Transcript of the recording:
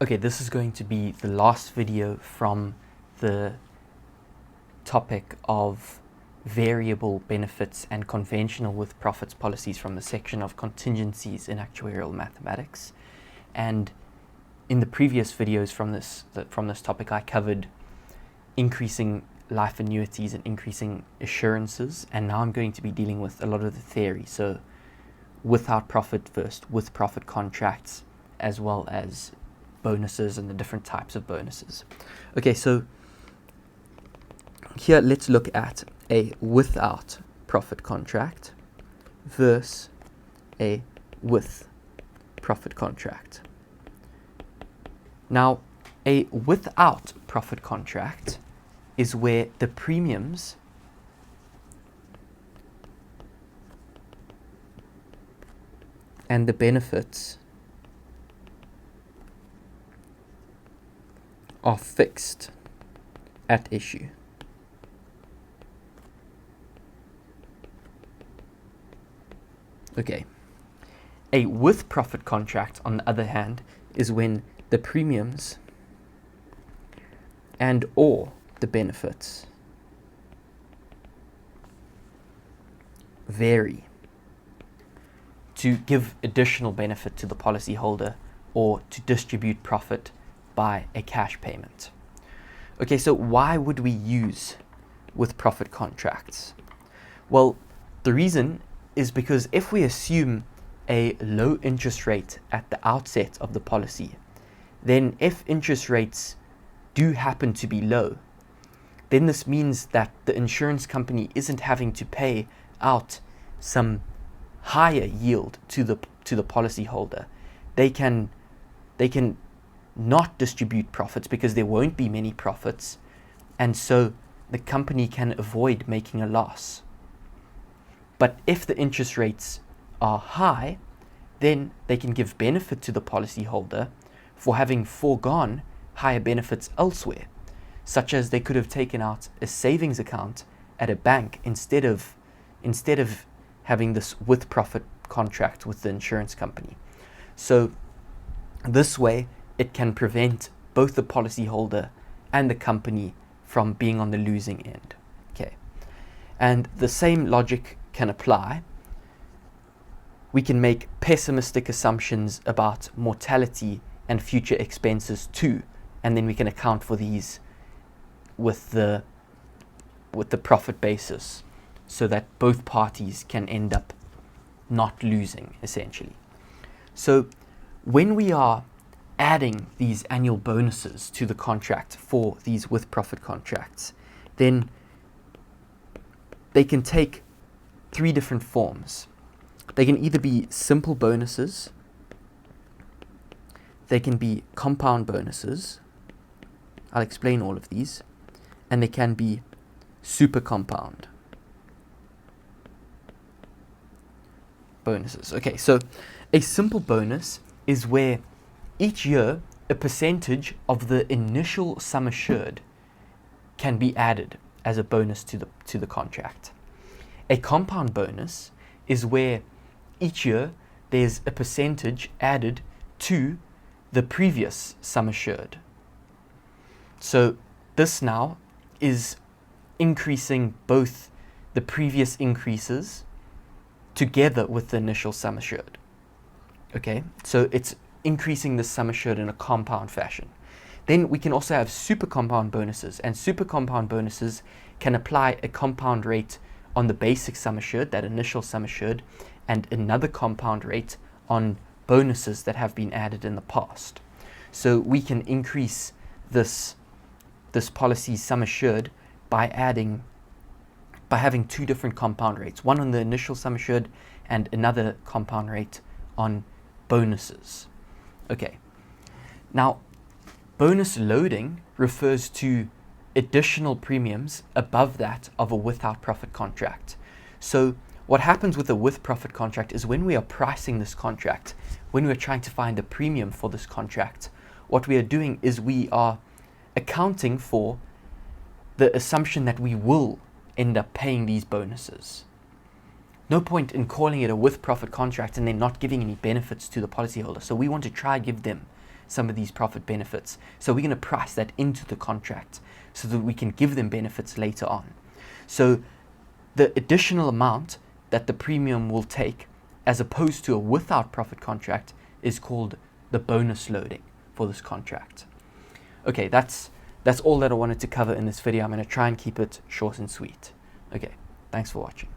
Okay, this is going to be the last video from the topic of variable benefits and conventional with profits policies from the section of contingencies in actuarial mathematics. And in the previous videos from this topic, I covered increasing life annuities and increasing assurances, and now I'm going to be dealing with a lot of the theory. So without profit first, with profit contracts, as well as bonuses and the different types of bonuses. Okay, so here let's look at a without profit contract versus a with profit contract. Now, a without profit contract is where the premiums and the benefits are fixed at issue. Okay. A with profit contract, on the other hand, is when the premiums and or the benefits vary to give additional benefit to the policyholder or to distribute profit by a cash payment. Okay, so why would we use with profit contracts? Well, the reason is because if we assume a low interest rate at the outset of the policy, then if interest rates do happen to be low, then this means that the insurance company isn't having to pay out some higher yield to the policyholder. They can not distribute profits because there won't be many profits, and so the company can avoid making a loss. But if the interest rates are high, then they can give benefit to the policyholder for having foregone higher benefits elsewhere, such as they could have taken out a savings account at a bank instead of having this with profit contract with the insurance company. So this way it can prevent both the policyholder and the company from being on the losing end. Okay. And the same logic can apply. We can make pessimistic assumptions about mortality and future expenses too, and then we can account for these with the profit basis, so that both parties can end up not losing, essentially. So when we are adding these annual bonuses to the contract for these with profit contracts, then they can take three different forms. They can either be simple bonuses, they can be compound bonuses, I'll explain all of these, and they can be super compound bonuses. Okay, so a simple bonus is where each year a percentage of the initial sum assured can be added as a bonus to the contract. A compound bonus is where each year there's a percentage added to the previous sum assured. So this now is increasing both the previous increases together with the initial sum assured. Okay, so it's increasing the sum assured in a compound fashion. Then we can also have super compound bonuses, and super compound bonuses can apply a compound rate on the basic sum assured, that initial sum assured, and another compound rate on bonuses that have been added in the past. So we can increase this policy's sum assured by having two different compound rates, one on the initial sum assured and another compound rate on bonuses. Okay, now bonus loading refers to additional premiums above that of a without profit contract. So what happens with a with profit contract is when we are pricing this contract, when we're trying to find the premium for this contract, what we are doing is we are accounting for the assumption that we will end up paying these bonuses. No point in calling it a with profit contract and then not giving any benefits to the policyholder. So we want to try give them some of these profit benefits. So we're going to price that into the contract so that we can give them benefits later on. So the additional amount that the premium will take, as opposed to a without profit contract, is called the bonus loading for this contract. Okay, that's all that I wanted to cover in this video. I'm going to try and keep it short and sweet. Okay, thanks for watching.